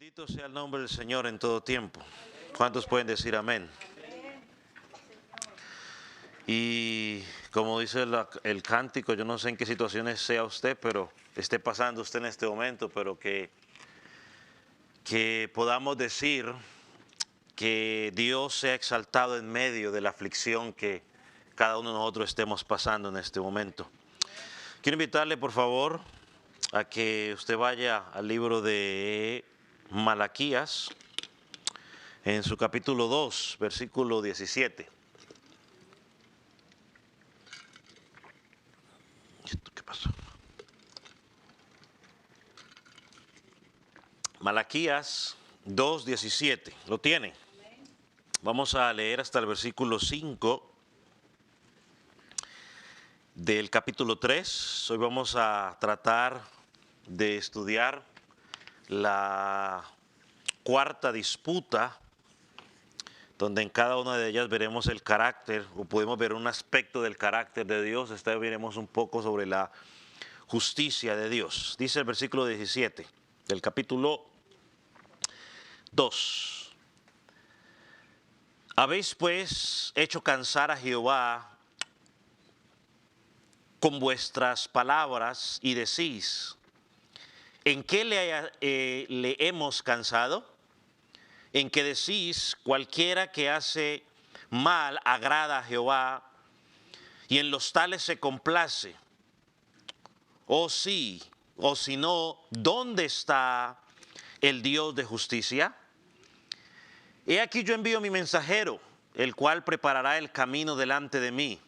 Bendito sea el nombre del Señor en todo tiempo. ¿Cuántos pueden decir amén? Y como dice el cántico, yo no sé en qué situaciones sea usted, pero esté pasando usted en este momento, pero que podamos decir que Dios sea exaltado en medio de la aflicción que cada uno de nosotros estemos pasando en este momento. Quiero invitarle, por favor, a que usted vaya al libro de Malaquías, en su capítulo 2, versículo 17. ¿Qué pasó? Malaquías 2, 17. ¿Lo tiene? Vamos a leer hasta el versículo 5 del capítulo 3. Hoy vamos a tratar de estudiar la cuarta disputa, donde en cada una de ellas veremos el carácter, o podemos ver un aspecto del carácter de Dios. Esta vez veremos un poco sobre la justicia de Dios. Dice el versículo 17 del capítulo 2. Habéis pues hecho cansar a Jehová con vuestras palabras y decís, ¿en qué le hemos cansado? En que decís, cualquiera que hace mal agrada a Jehová, y en los tales se complace. O sí, o si no, ¿dónde está el Dios de justicia? He aquí yo envío mi mensajero, el cual preparará el camino delante de mí.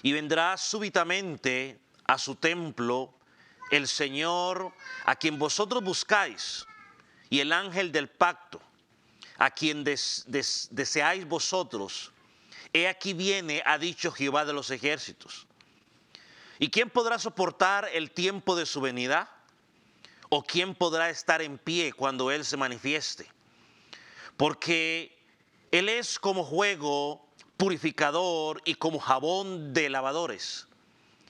Y vendrá súbitamente a su templo el Señor a quien vosotros buscáis, y el ángel del pacto, a quien deseáis vosotros. He aquí viene, ha dicho Jehová de los ejércitos. ¿Y quién podrá soportar el tiempo de su venida? ¿O quién podrá estar en pie cuando Él se manifieste? Porque Él es como juego purificador y como jabón de lavadores.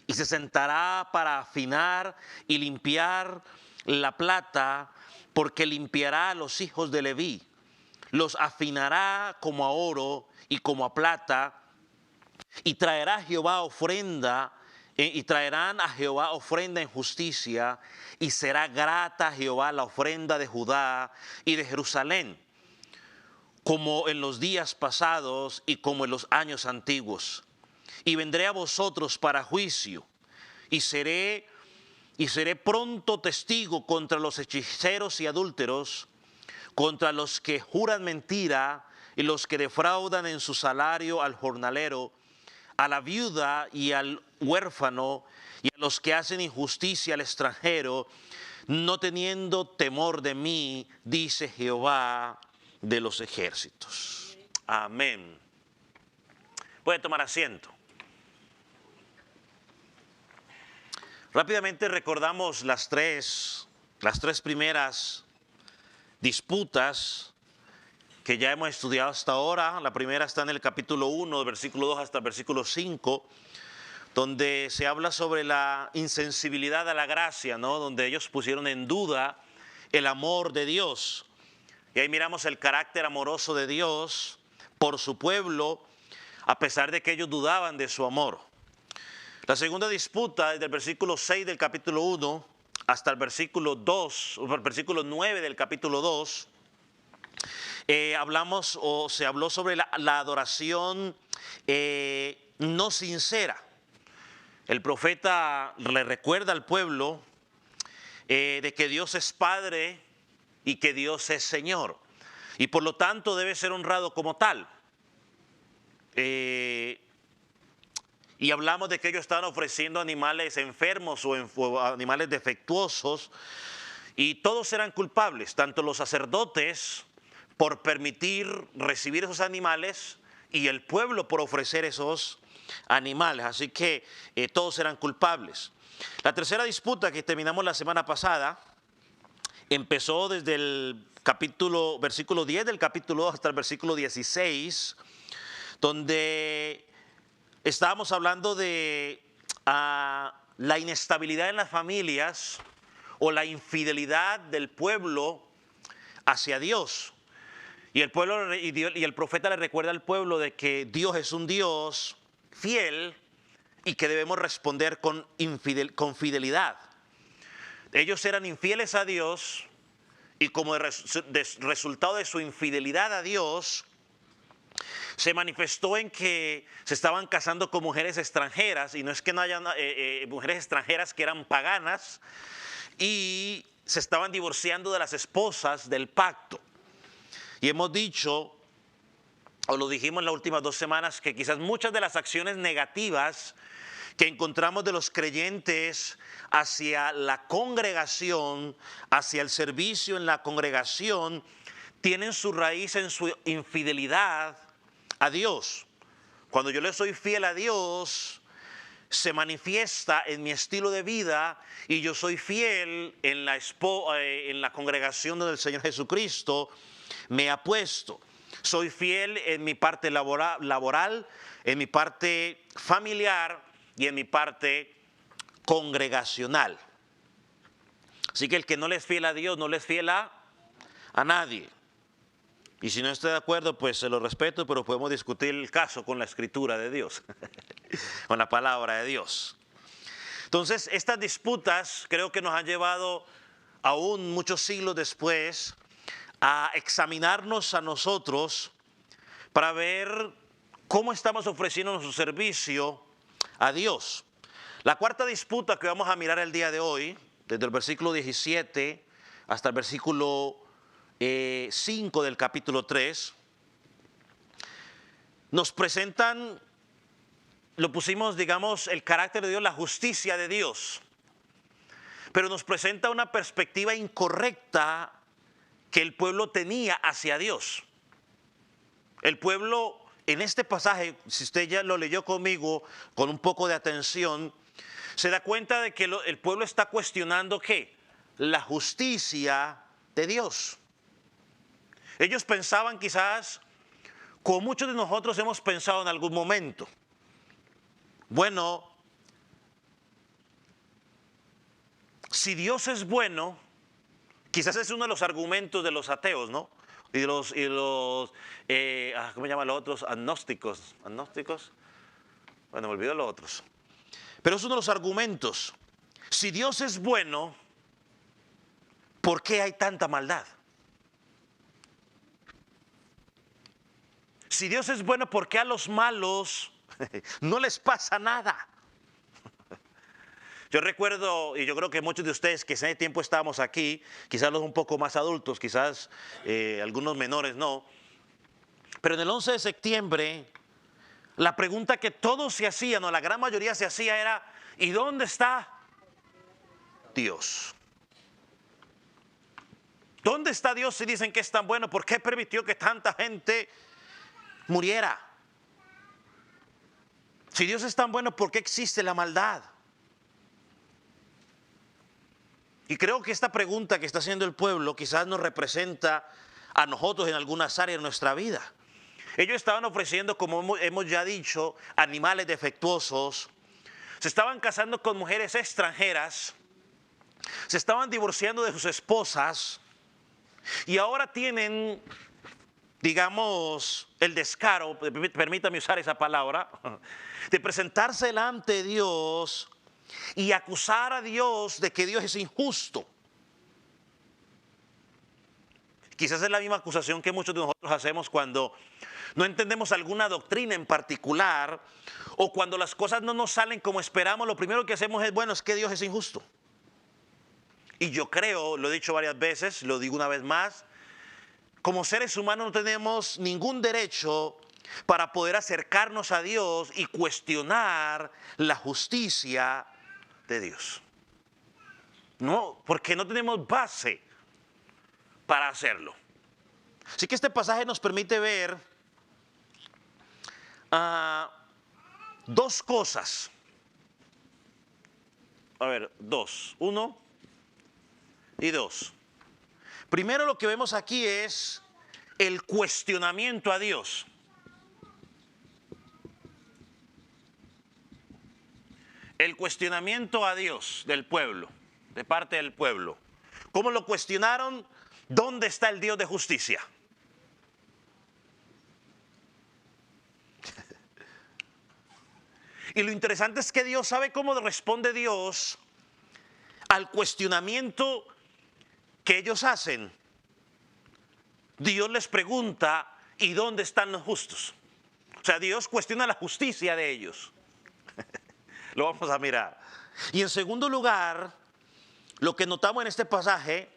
Y se sentará para afinar y limpiar la plata, porque limpiará a los hijos de Leví. Los afinará como a oro y como a plata. Y traerá Jehová ofrenda, y traerán a Jehová ofrenda en justicia, y será grata a Jehová la ofrenda de Judá y de Jerusalén, como en los días pasados y como en los años antiguos. Y vendré a vosotros para juicio, y seré pronto testigo contra los hechiceros y adúlteros, contra los que juran mentira y los que defraudan en su salario al jornalero, a la viuda y al huérfano, y a los que hacen injusticia al extranjero, no teniendo temor de mí, dice Jehová de los ejércitos. Amén. Puede tomar asiento. Rápidamente recordamos las tres primeras disputas que ya hemos estudiado hasta ahora. La primera está en el capítulo 1, versículo 2 hasta el versículo 5, donde se habla sobre la insensibilidad a la gracia, ¿no? Donde ellos pusieron en duda el amor de Dios. Y ahí miramos el carácter amoroso de Dios por su pueblo, a pesar de que ellos dudaban de su amor. La segunda disputa, desde el versículo 6 del capítulo 1 hasta el versículo 9 del capítulo 2, se habló sobre la adoración no sincera. El profeta le recuerda al pueblo de que Dios es Padre y que Dios es Señor, y por lo tanto debe ser honrado como tal. Y hablamos de que ellos estaban ofreciendo animales enfermos o animales defectuosos, y todos eran culpables, tanto los sacerdotes por permitir recibir esos animales y el pueblo por ofrecer esos animales. Así que todos eran culpables. La tercera disputa, que terminamos la semana pasada, empezó desde el versículo 10 del capítulo 2 hasta el versículo 16, donde estábamos hablando de la inestabilidad en las familias o la infidelidad del pueblo hacia Dios. Y el pueblo y el profeta le recuerda al pueblo de que Dios es un Dios fiel y que debemos responder con fidelidad. Ellos eran infieles a Dios y como resultado de su infidelidad a Dios, se manifestó en que se estaban casando con mujeres extranjeras, y no es que no haya mujeres extranjeras que eran paganas, y se estaban divorciando de las esposas del pacto. Y hemos dicho, o lo dijimos en las últimas 2 semanas, que quizás muchas de las acciones negativas que encontramos de los creyentes hacia la congregación, hacia el servicio en la congregación, tienen su raíz en su infidelidad a Dios. Cuando yo le soy fiel a Dios, se manifiesta en mi estilo de vida, y yo soy fiel en la congregación donde el Señor Jesucristo me ha puesto. Soy fiel en mi parte laboral, en mi parte familiar y en mi parte congregacional. Así que el que no le es fiel a Dios no le es fiel a nadie. Y si no estoy de acuerdo, pues se lo respeto, pero podemos discutir el caso con la escritura de Dios, con la palabra de Dios. Entonces, estas disputas creo que nos han llevado, aún muchos siglos después, a examinarnos a nosotros para ver cómo estamos ofreciendo nuestro servicio a Dios. La cuarta disputa que vamos a mirar el día de hoy, desde el versículo 17 hasta el versículo 5 del capítulo 3, nos presentan, lo pusimos, digamos, el carácter de Dios, la justicia de Dios, pero nos presenta una perspectiva incorrecta que el pueblo tenía hacia Dios. El pueblo, en este pasaje, si usted ya lo leyó conmigo con un poco de atención, se da cuenta de que el pueblo está cuestionando ¿qué? La justicia de Dios. Ellos pensaban quizás, como muchos de nosotros hemos pensado en algún momento, bueno, si Dios es bueno, quizás es uno de los argumentos de los ateos, ¿no? Y de los ¿cómo se llaman los otros? Agnósticos. ¿Agnósticos? Bueno, me olvido los otros. Pero es uno de los argumentos. Si Dios es bueno, ¿por qué hay tanta maldad? Si Dios es bueno, ¿por qué a los malos no les pasa nada? Yo recuerdo, y yo creo que muchos de ustedes que en ese tiempo estábamos aquí, quizás los un poco más adultos, quizás algunos menores no, pero en el 11 de septiembre, la pregunta que todos se hacían, o la gran mayoría se hacía, era, ¿y dónde está Dios? ¿Dónde está Dios si dicen que es tan bueno? ¿Por qué permitió que tanta gente muriera? Si Dios es tan bueno, ¿por qué existe la maldad? Y creo que esta pregunta que está haciendo el pueblo quizás nos representa a nosotros en algunas áreas de nuestra vida. Ellos estaban ofreciendo, como hemos ya dicho, animales defectuosos. Se estaban casando con mujeres extranjeras. Se estaban divorciando de sus esposas. Y ahora tienen, digamos, el descaro, permítame usar esa palabra, de presentarse delante de Dios y acusar a Dios de que Dios es injusto. Quizás es la misma acusación que muchos de nosotros hacemos cuando no entendemos alguna doctrina en particular, o cuando las cosas no nos salen como esperamos. Lo primero que hacemos es, bueno, es que Dios es injusto. Y yo creo, lo he dicho varias veces, lo digo una vez más, como seres humanos no tenemos ningún derecho para poder acercarnos a Dios y cuestionar la justicia de Dios. No, porque no tenemos base para hacerlo. Así que este pasaje nos permite ver dos cosas. A ver, dos. Uno y dos. Primero, lo que vemos aquí es el cuestionamiento a Dios. El cuestionamiento a Dios del pueblo, de parte del pueblo. ¿Cómo lo cuestionaron? ¿Dónde está el Dios de justicia? Y lo interesante es que Dios sabe cómo responde Dios al cuestionamiento que ellos hacen. Dios les pregunta, ¿y dónde están los justos? O sea, Dios cuestiona la justicia de ellos. Lo vamos a mirar. Y en segundo lugar, lo que notamos en este pasaje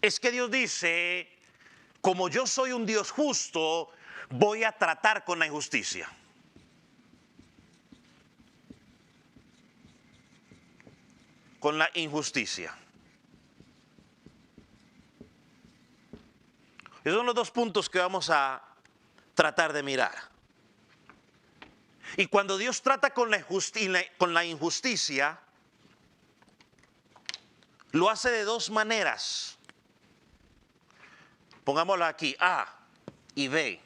es que Dios dice, como yo soy un Dios justo, voy a tratar con la injusticia. Con la injusticia. Esos son los dos puntos que vamos a tratar de mirar. Y cuando Dios trata con la injusticia, lo hace de dos maneras. Pongámoslo aquí, A y B.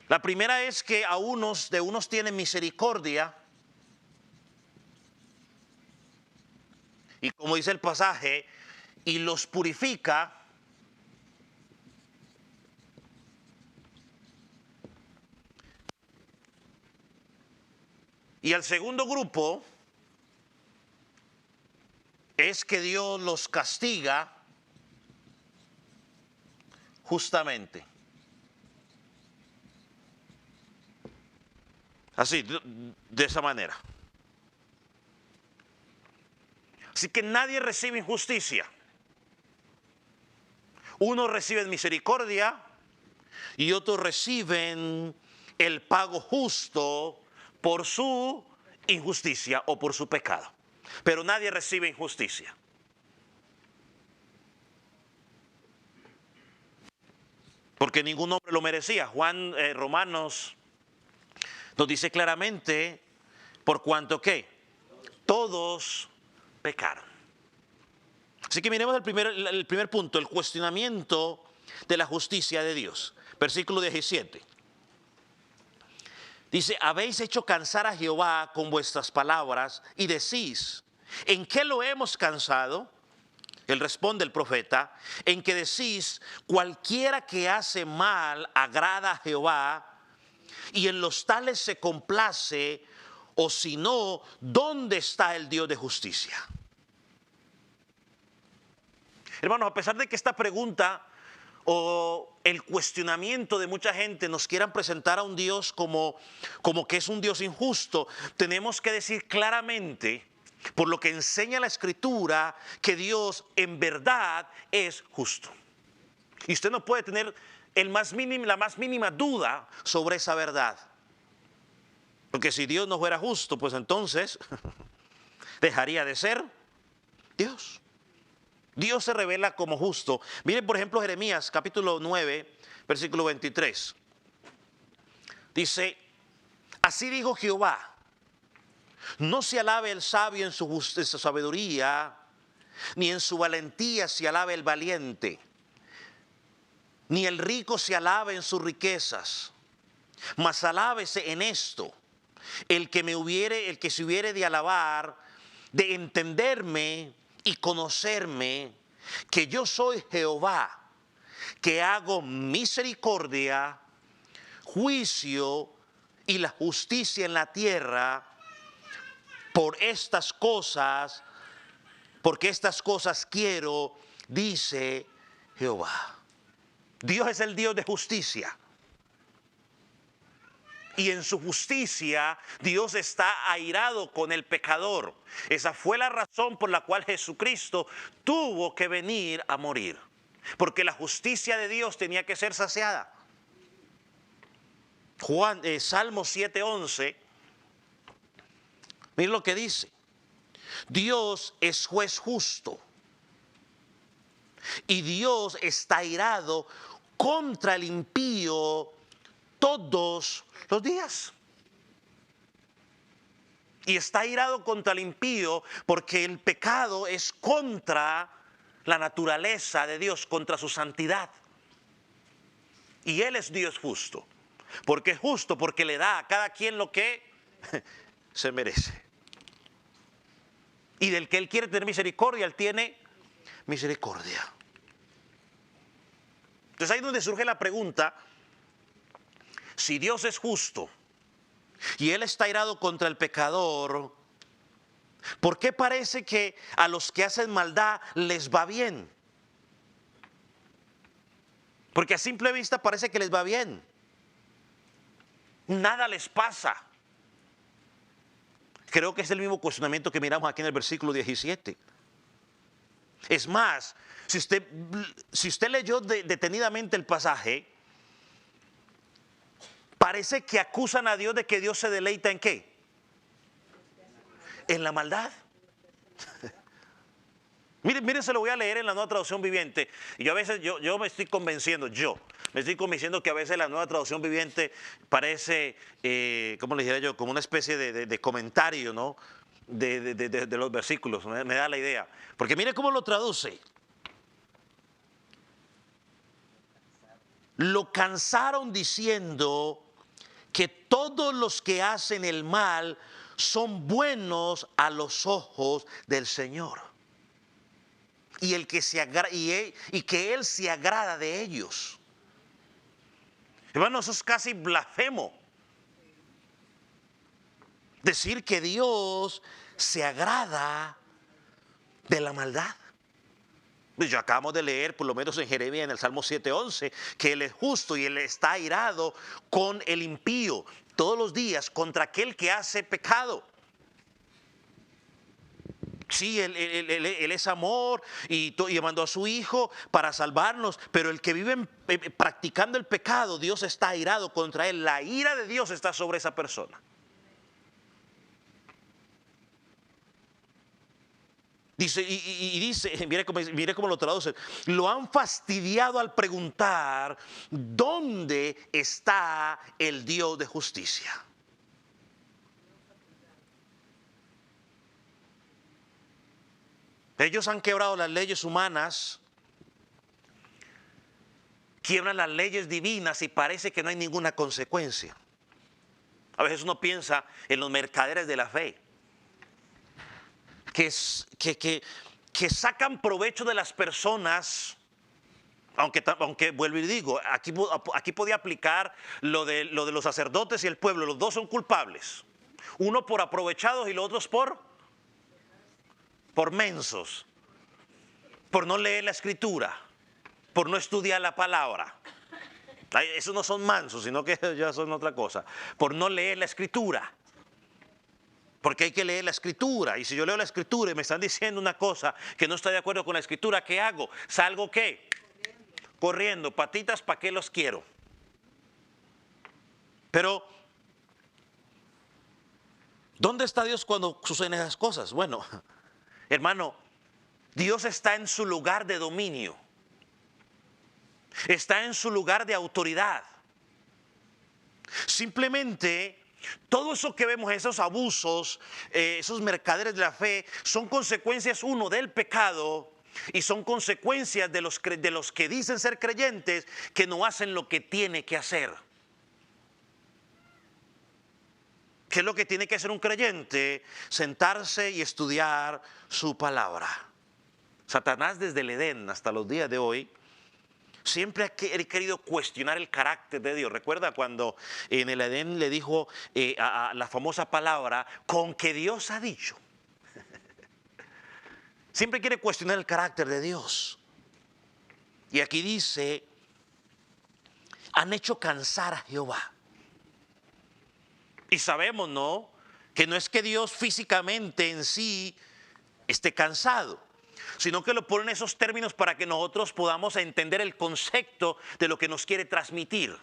La primera es que de unos tiene misericordia. Y como dice el pasaje, y los purifica. Y al segundo grupo es que Dios los castiga justamente. Así, de esa manera. Así que nadie recibe injusticia. Unos reciben misericordia y otros reciben el pago justo por su injusticia o por su pecado. Pero nadie recibe injusticia. Porque ningún hombre lo merecía. Romanos nos dice claramente, por cuanto que todos pecaron. Así que miremos el primer punto, el cuestionamiento de la justicia de Dios. Versículo 17. Dice, habéis hecho cansar a Jehová con vuestras palabras y decís, ¿en qué lo hemos cansado? Él responde el profeta, en que decís, cualquiera que hace mal agrada a Jehová, y en los tales se complace, o si no, ¿dónde está el Dios de justicia? Hermanos, a pesar de que esta pregunta o el cuestionamiento de mucha gente nos quieran presentar a un Dios como que es un Dios injusto, tenemos que decir claramente, por lo que enseña la Escritura, que Dios en verdad es justo. Y usted no puede tener la más mínima duda sobre esa verdad. Porque si Dios no fuera justo, pues entonces dejaría de ser Dios. Dios se revela como justo. Miren, por ejemplo, Jeremías capítulo 9, versículo 23. Dice, así dijo Jehová, no se alabe el sabio en su sabiduría, ni en su valentía se alabe el valiente, ni el rico se alabe en sus riquezas, mas alábese en esto, el que se hubiere de alabar, de entenderme y conocerme, que yo soy Jehová, que hago misericordia, juicio y la justicia en la tierra, porque estas cosas quiero, dice Jehová. Dios es el Dios de justicia. Y en su justicia Dios está airado con el pecador. Esa fue la razón por la cual Jesucristo tuvo que venir a morir. Porque la justicia de Dios tenía que ser saciada. Salmo 7:11. Miren lo que dice. Dios es juez justo. Y Dios está airado contra el impío todos los días. Y está airado contra el impío porque el pecado es contra la naturaleza de Dios, contra su santidad. Y Él es Dios justo. Porque es justo, porque le da a cada quien lo que se merece. Y del que Él quiere tener misericordia, Él tiene misericordia. Entonces ahí es donde surge la pregunta, si Dios es justo y Él está airado contra el pecador, ¿por qué parece que a los que hacen maldad les va bien? Porque a simple vista parece que les va bien. Nada les pasa. Creo que es el mismo cuestionamiento que miramos aquí en el versículo 17. Es más, si usted leyó detenidamente el pasaje, parece que acusan a Dios de que Dios se deleita ¿en qué? En la maldad. Miren, se lo voy a leer en la Nueva Traducción Viviente. Y yo a veces, yo me estoy convenciendo, que a veces la Nueva Traducción Viviente parece, ¿cómo le dijera yo? Como una especie de comentario, ¿no? De los versículos, me da la idea. Porque mire cómo lo traduce. Lo cansaron diciendo que todos los que hacen el mal son buenos a los ojos del Señor. Y que Él se agrada de ellos. Hermano, eso es casi blasfemo. Decir que Dios se agrada de la maldad. Pues ya acabamos de leer, por lo menos en Jeremías, en el Salmo 7:11, que Él es justo y Él está airado con el impío todos los días contra aquel que hace pecado. Sí, él es amor y mandó a su Hijo para salvarnos, pero el que vive practicando el pecado, Dios está airado contra él. La ira de Dios está sobre esa persona. Dice, dice, mire cómo lo traduce. Lo han fastidiado al preguntar, ¿dónde está el Dios de justicia? Ellos han quebrado las leyes humanas, quiebran las leyes divinas y parece que no hay ninguna consecuencia. A veces uno piensa en los mercaderes de la fe, que sacan provecho de las personas, aunque vuelvo y digo, aquí podía aplicar lo de los sacerdotes y el pueblo. Los dos son culpables, uno por aprovechados y los otros por mensos, por no leer la escritura, por no estudiar la palabra. Esos no son mansos, sino que ya son otra cosa. Por no leer la escritura. Porque hay que leer la escritura. Y si yo leo la escritura y me están diciendo una cosa que no estoy de acuerdo con la escritura, ¿qué hago? ¿Salgo qué? Corriendo. Patitas, ¿para qué los quiero? Pero ¿dónde está Dios cuando suceden esas cosas? Bueno, hermano, Dios está en su lugar de dominio. Está en su lugar de autoridad. Simplemente todo eso que vemos, esos abusos, esos mercaderes de la fe, son consecuencias, uno, del pecado, y son consecuencias de los que dicen ser creyentes que no hacen lo que tiene que hacer. ¿Qué es lo que tiene que hacer un creyente? Sentarse y estudiar su palabra. Satanás, desde el Edén hasta los días de hoy, siempre ha querido cuestionar el carácter de Dios. Recuerda cuando en el Edén le dijo a la famosa palabra, con que Dios ha dicho. Siempre quiere cuestionar el carácter de Dios. Y aquí dice, han hecho cansar a Jehová. Y sabemos, ¿no? Que no es que Dios físicamente en sí esté cansado, sino que lo pone en esos términos para que nosotros podamos entender el concepto de lo que nos quiere transmitir.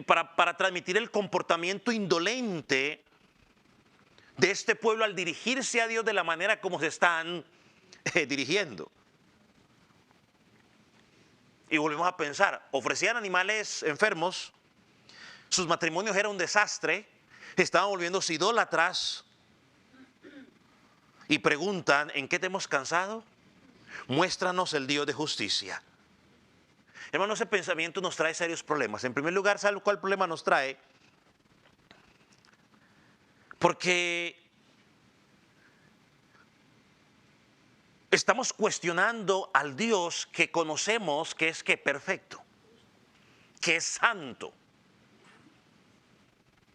Para transmitir el comportamiento indolente de este pueblo al dirigirse a Dios de la manera como se están dirigiendo. Y volvemos a pensar, ofrecían animales enfermos, sus matrimonios eran un desastre, estaban volviéndose idólatras. Y preguntan, ¿en qué te hemos cansado? Muéstranos el Dios de justicia. Hermano, ese pensamiento nos trae serios problemas. En primer lugar, ¿sabe cuál problema nos trae? Porque estamos cuestionando al Dios que conocemos, que es que perfecto, que es santo,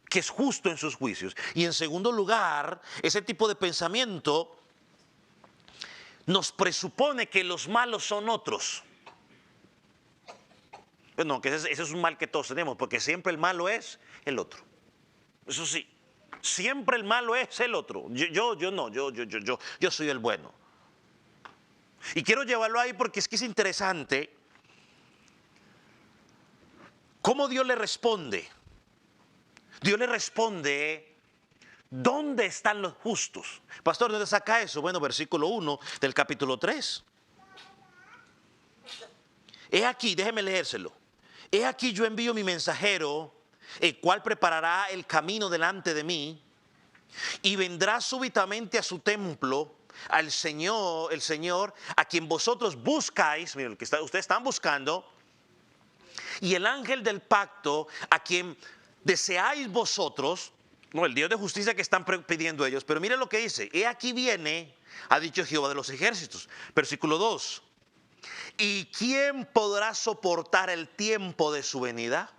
que es justo en sus juicios. Y en segundo lugar, ese tipo de pensamiento nos presupone que los malos son otros. Bueno, que ese es un mal que todos tenemos, porque siempre el malo es el otro. Eso sí, siempre el malo es el otro. Yo soy el bueno. Y quiero llevarlo ahí porque es que es interesante cómo Dios le responde. Dios le responde, ¿dónde están los justos? Pastor, ¿dónde saca eso? Bueno, versículo 1 del capítulo 3. He aquí, déjeme leérselo. He aquí yo envío mi mensajero, el cual preparará el camino delante de mí, y vendrá súbitamente a su templo, al Señor, el Señor, a quien vosotros buscáis, miren, que ustedes están buscando, y el ángel del pacto, a quien deseáis vosotros, no, el Dios de justicia que están pidiendo ellos. Pero miren lo que dice, he aquí viene, ha dicho Jehová de los ejércitos, versículo 2. ¿Y quién podrá soportar el tiempo de su venida?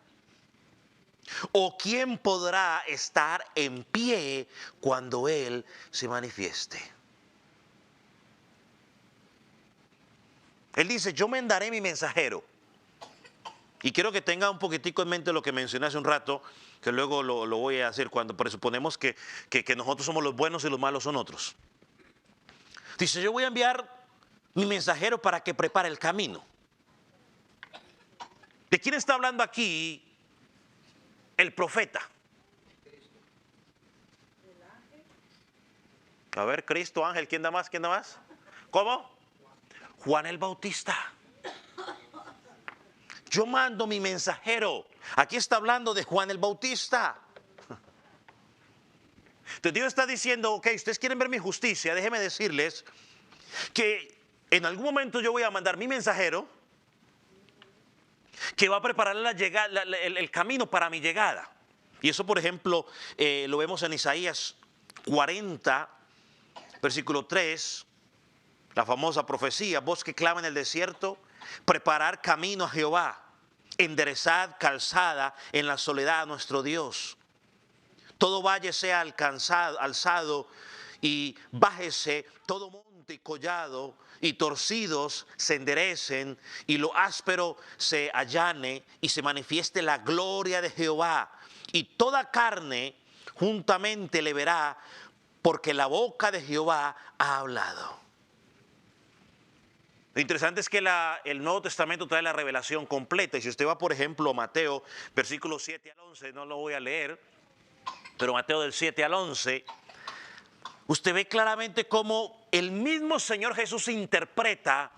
¿O quién podrá estar en pie cuando Él se manifieste? Él dice, yo mandaré mi mensajero. Y quiero que tenga un poquitico en mente lo que mencioné hace un rato, que luego lo voy a hacer cuando presuponemos que nosotros somos los buenos y los malos son otros. Dice, yo voy a enviar mi mensajero para que prepare el camino. ¿De quién está hablando aquí el profeta? A ver, Cristo, ángel, ¿quién da más? ¿Quién da más? ¿Cómo? Juan el Bautista. Yo mando mi mensajero. Aquí está hablando de Juan el Bautista. Entonces Dios está diciendo, ok, ustedes quieren ver mi justicia, déjenme decirles que en algún momento yo voy a mandar mi mensajero que va a preparar el camino para mi llegada. Y eso, por ejemplo, lo vemos en Isaías 40, versículo 3, la famosa profecía, voz que clama en el desierto, preparar camino a Jehová, enderezad calzada en la soledad a nuestro Dios. Todo valle sea alzado y bájese todo monte y collado, y torcidos se enderecen, y lo áspero se allane, y se manifieste la gloria de Jehová, y toda carne juntamente le verá, porque la boca de Jehová ha hablado. Lo interesante es que el Nuevo Testamento trae la revelación completa. Y si usted va, por ejemplo, a Mateo, versículos 7 al 11, no lo voy a leer, pero Mateo del 7 al 11, usted ve claramente cómo el mismo Señor Jesús interpreta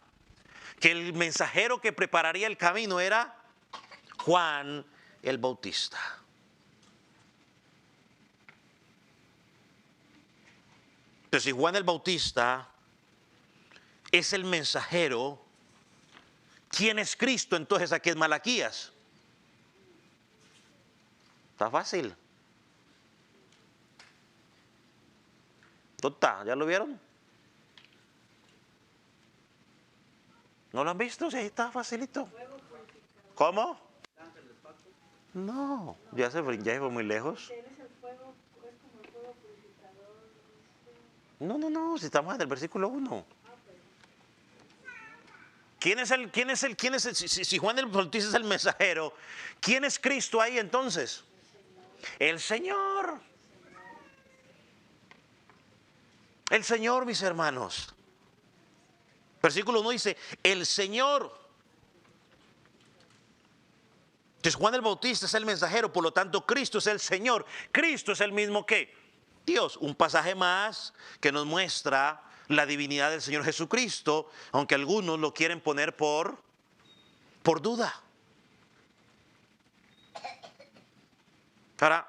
que el mensajero que prepararía el camino era Juan el Bautista. Entonces, si Juan el Bautista es el mensajero, ¿quién es Cristo? Entonces aquí es Malaquías. Está fácil. ¿Dónde está? ¿Ya lo vieron? ¿No lo han visto? Sí, está facilito. ¿Cómo? No, ya se fue muy lejos. No, si estamos en el versículo 1. ¿Quién es el? Si Juan el Bautista es el mensajero, ¿quién es Cristo ahí entonces? El Señor. El Señor, mis hermanos. Versículo 1 dice, el Señor. Entonces Juan el Bautista es el mensajero, por lo tanto Cristo es el Señor. Cristo es el mismo que Dios. Un pasaje más que nos muestra la divinidad del Señor Jesucristo, aunque algunos lo quieren poner por duda. Ahora,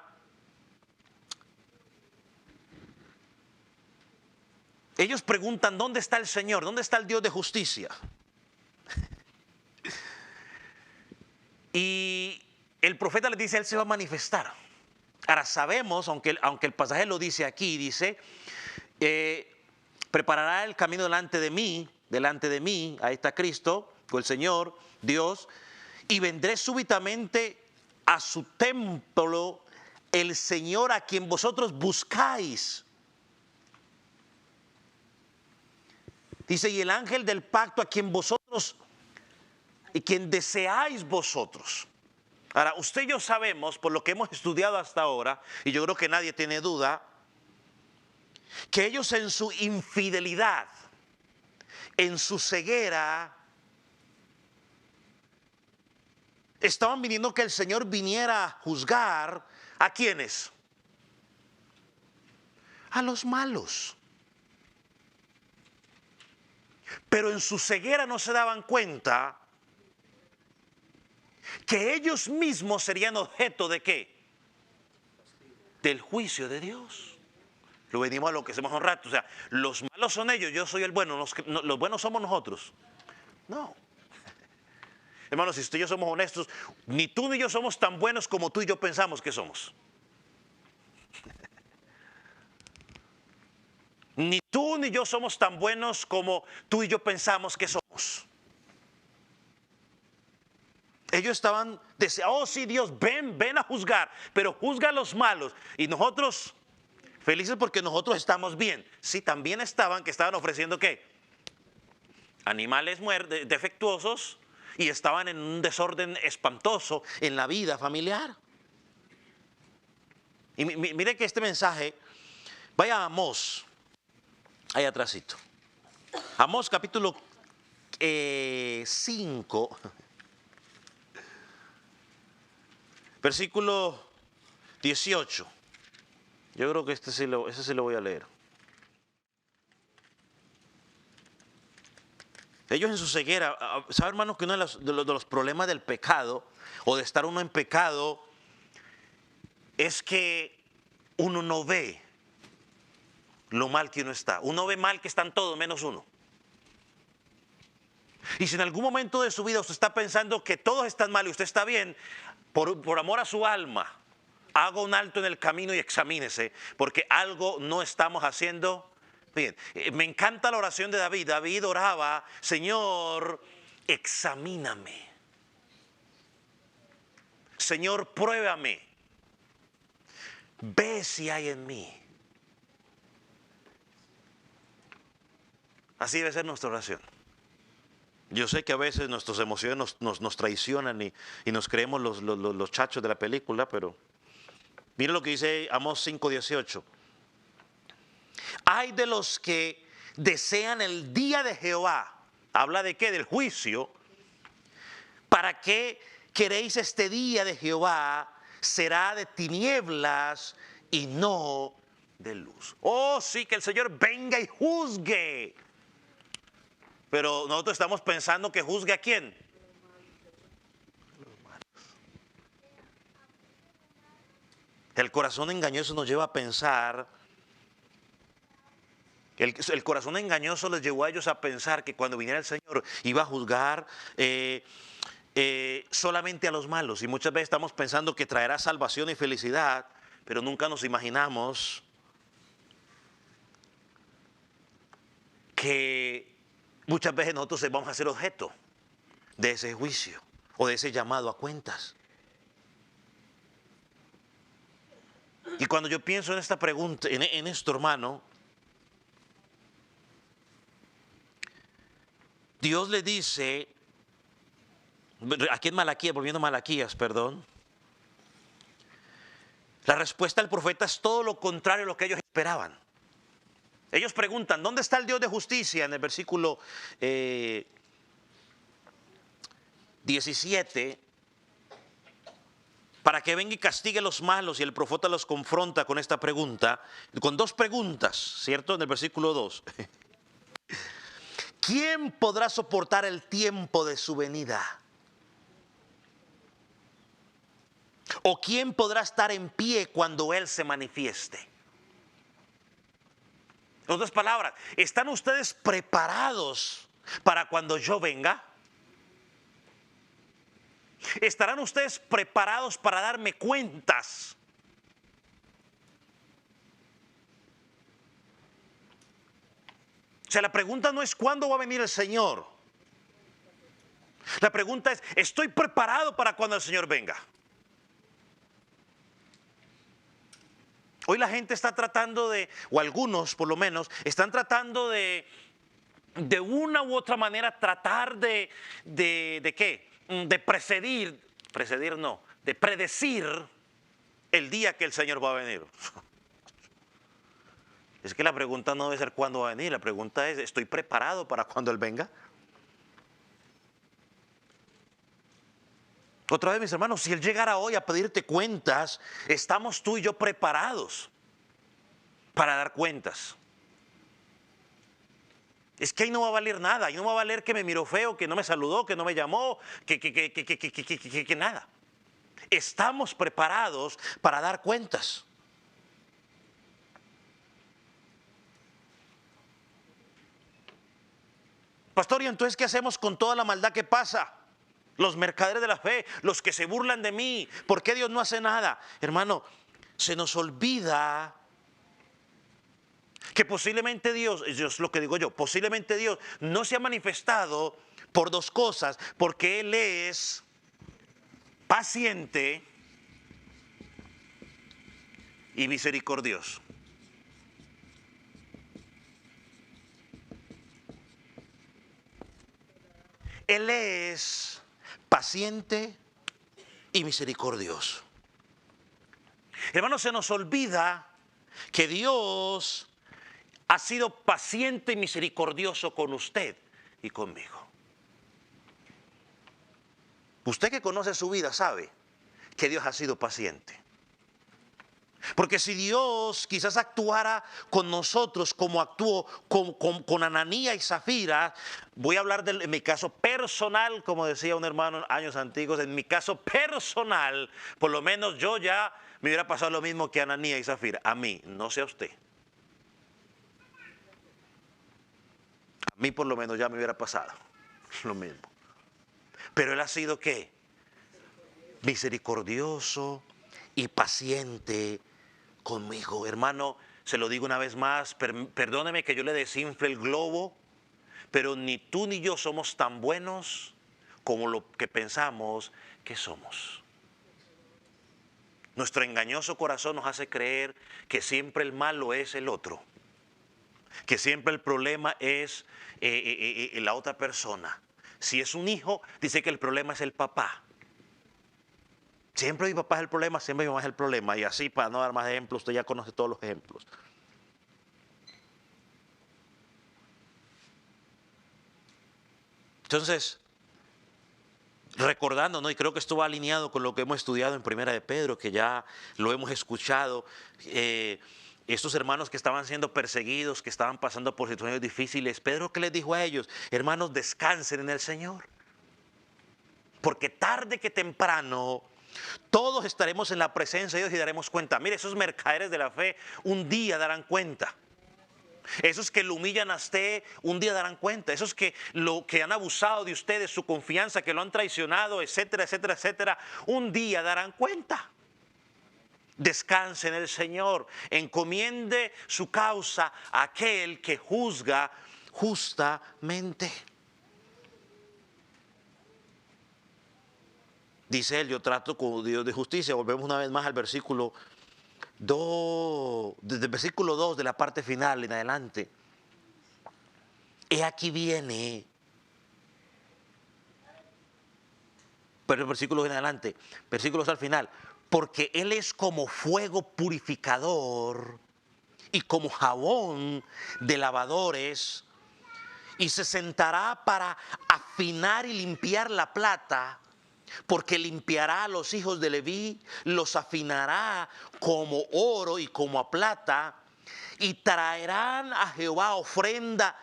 ellos preguntan, ¿dónde está el Señor? ¿Dónde está el Dios de justicia? Y el profeta les dice, Él se va a manifestar. Ahora sabemos, aunque el pasaje lo dice aquí, dice, preparará el camino delante de mí, ahí está Cristo, o el Señor, Dios, y vendré súbitamente a su templo, el Señor a quien vosotros buscáis. Dice, y el ángel del pacto a quien vosotros, y quien deseáis vosotros. Ahora, usted y yo sabemos, por lo que hemos estudiado hasta ahora, y yo creo que nadie tiene duda, que ellos en su infidelidad, en su ceguera, estaban pidiendo que el Señor viniera a juzgar ¿a quiénes? A los malos. Pero en su ceguera no se daban cuenta que ellos mismos serían objeto ¿de qué? Del juicio de Dios. Lo venimos a lo que hacemos un rato. O sea, los malos son ellos, yo soy el bueno, los buenos somos nosotros. No. Hermanos, si usted y yo somos honestos, ni tú ni yo somos tan buenos como tú y yo pensamos que somos. Ni tú ni yo somos tan buenos como tú y yo pensamos que somos. Ellos estaban deseando, oh sí Dios, ven a juzgar, pero juzga a los malos. Y nosotros, felices porque nosotros estamos bien. Sí, también estaban ofreciendo ¿qué? Animales defectuosos y estaban en un desorden espantoso en la vida familiar. Y mire que este mensaje, vaya a Amós, ahí atrásito. Amós capítulo 5, versículo 18. Yo creo que ese sí lo voy a leer. Ellos en su ceguera, ¿saben, hermanos, que uno de los problemas del pecado o de estar uno en pecado es que uno no ve lo mal que uno está? Uno ve mal que están todos menos uno. Y si en algún momento de su vida usted está pensando que todos están mal y usted está bien, por amor a su alma, haga un alto en el camino y examínese, porque algo no estamos haciendo bien. Me encanta la oración de David. David oraba, Señor, examíname. Señor, pruébame. Ve si hay en mí. Así debe ser nuestra oración. Yo sé que a veces nuestras emociones nos traicionan y nos creemos los chachos de la película, pero miren lo que dice Amós 5:18. Hay de los que desean el día de Jehová. ¿Habla de qué? Del juicio. ¿Para qué queréis este día de Jehová? Será de tinieblas y no de luz. Oh, sí, que el Señor venga y juzgue. Pero nosotros estamos pensando que juzgue ¿a quién? El corazón engañoso nos lleva a pensar, el corazón engañoso les llevó a ellos a pensar que cuando viniera el Señor iba a juzgar solamente a los malos. Y muchas veces estamos pensando que traerá salvación y felicidad, pero nunca nos imaginamos que muchas veces nosotros vamos a ser objeto de ese juicio o de ese llamado a cuentas. Y cuando yo pienso en esta pregunta, en esto, hermano, Dios le dice, aquí en Malaquías, volviendo a Malaquías, perdón, la respuesta del profeta es todo lo contrario a lo que ellos esperaban. Ellos preguntan, ¿dónde está el Dios de justicia? En el versículo 17, para que venga y castigue a los malos, y el profeta los confronta con esta pregunta, con dos preguntas, ¿cierto? En el versículo 2. ¿Quién podrá soportar el tiempo de su venida? ¿O quién podrá estar en pie cuando Él se manifieste? En otras palabras, ¿están ustedes preparados para cuando yo venga? ¿Estarán ustedes preparados para darme cuentas? O sea, la pregunta no es cuándo va a venir el Señor. La pregunta es, ¿estoy preparado para cuando el Señor venga? Hoy la gente está tratando de, o algunos por lo menos, están tratando de una u otra manera, tratar ¿de qué? De de predecir el día que el Señor va a venir. Es que la pregunta no debe ser cuándo va a venir, la pregunta es, ¿estoy preparado para cuando Él venga? Otra vez, mis hermanos, si Él llegara hoy a pedirte cuentas, ¿estamos tú y yo preparados para dar cuentas? Es que ahí no va a valer nada, ahí no va a valer que me miró feo, que no me saludó, que no me llamó, que nada. Estamos preparados para dar cuentas. Pastor, ¿y entonces qué hacemos con toda la maldad que pasa? Los mercaderes de la fe, los que se burlan de mí, ¿por qué Dios no hace nada? Hermano, se nos olvida que posiblemente Dios, es lo que digo yo, posiblemente Dios no se ha manifestado por dos cosas, porque Él es paciente y misericordioso. Él es paciente y misericordioso. Hermano, se nos olvida que Dios ha sido paciente y misericordioso con usted y conmigo. Usted que conoce su vida sabe que Dios ha sido paciente. Porque si Dios quizás actuara con nosotros como actuó con Ananías y Zafira, voy a hablar en mi caso personal, como decía un hermano en años antiguos, en mi caso personal, por lo menos yo ya me hubiera pasado lo mismo que Ananías y Zafira. A mí, no sé a usted. A mí por lo menos ya me hubiera pasado lo mismo. Pero Él ha sido ¿qué? Misericordioso y paciente conmigo. Hermano, se lo digo una vez más, perdóneme que yo le desinfle el globo, pero ni tú ni yo somos tan buenos como lo que pensamos que somos. Nuestro engañoso corazón nos hace creer que siempre el malo es el otro, que siempre el problema es la otra persona. Si es un hijo, dice que el problema es el papá. Siempre mi papá es el problema, siempre mi mamá es el problema. Y así, para no dar más ejemplos, usted ya conoce todos los ejemplos. Entonces, recordando, ¿no? Y creo que esto va alineado con lo que hemos estudiado en Primera de Pedro, que ya lo hemos escuchado. Estos hermanos que estaban siendo perseguidos, que estaban pasando por situaciones difíciles, Pedro, ¿qué les dijo a ellos? Hermanos, descansen en el Señor. Porque tarde que temprano todos estaremos en la presencia de Dios y daremos cuenta. Mire, esos mercaderes de la fe un día darán cuenta. Esos que lo humillan a usted un día darán cuenta. Esos que han abusado de usted, de su confianza, que lo han traicionado, etcétera, etcétera, etcétera, un día darán cuenta. Descanse en el Señor. Encomiende su causa a aquel que juzga justamente. Dice él, yo trato con Dios de justicia. Volvemos una vez más al versículo 2, desde el versículo 2 de la parte final en adelante. He aquí viene, pero el versículo en adelante, versículos al final, porque Él es como fuego purificador y como jabón de lavadores, y se sentará para afinar y limpiar la plata, porque limpiará a los hijos de Leví, los afinará como oro y como a plata, y traerán a Jehová ofrenda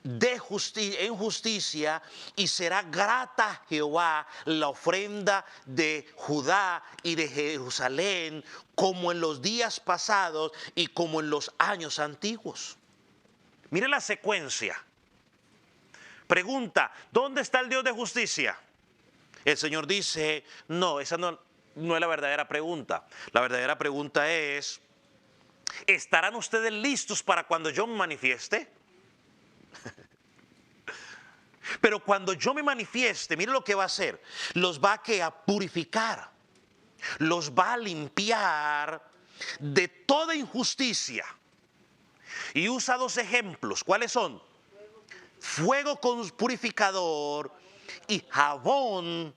en justicia, y será grata a Jehová la ofrenda de Judá y de Jerusalén, como en los días pasados y como en los años antiguos. Mire la secuencia. Pregunta, ¿dónde está el Dios de justicia? El Señor dice, no, esa no es la verdadera pregunta. La verdadera pregunta es, ¿estarán ustedes listos para cuando yo me manifieste? Pero cuando yo me manifieste, mire lo que va a hacer. Los va a purificar. Los va a limpiar de toda injusticia. Y usa dos ejemplos. ¿Cuáles son? Fuego purificador y jabón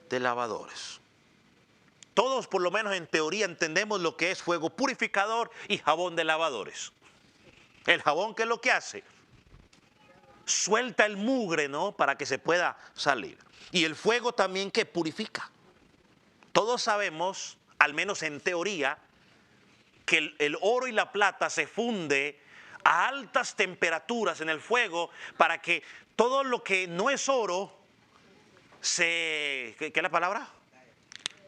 de lavadores. Todos, por lo menos en teoría, entendemos lo que es fuego purificador y jabón de lavadores. El jabón, ¿qué es lo que hace? Suelta el mugre, ¿no? Para que se pueda salir. Y el fuego también que purifica. Todos sabemos, al menos en teoría, que el oro y la plata se funde a altas temperaturas en el fuego para que todo lo que no es oro ¿qué es la palabra?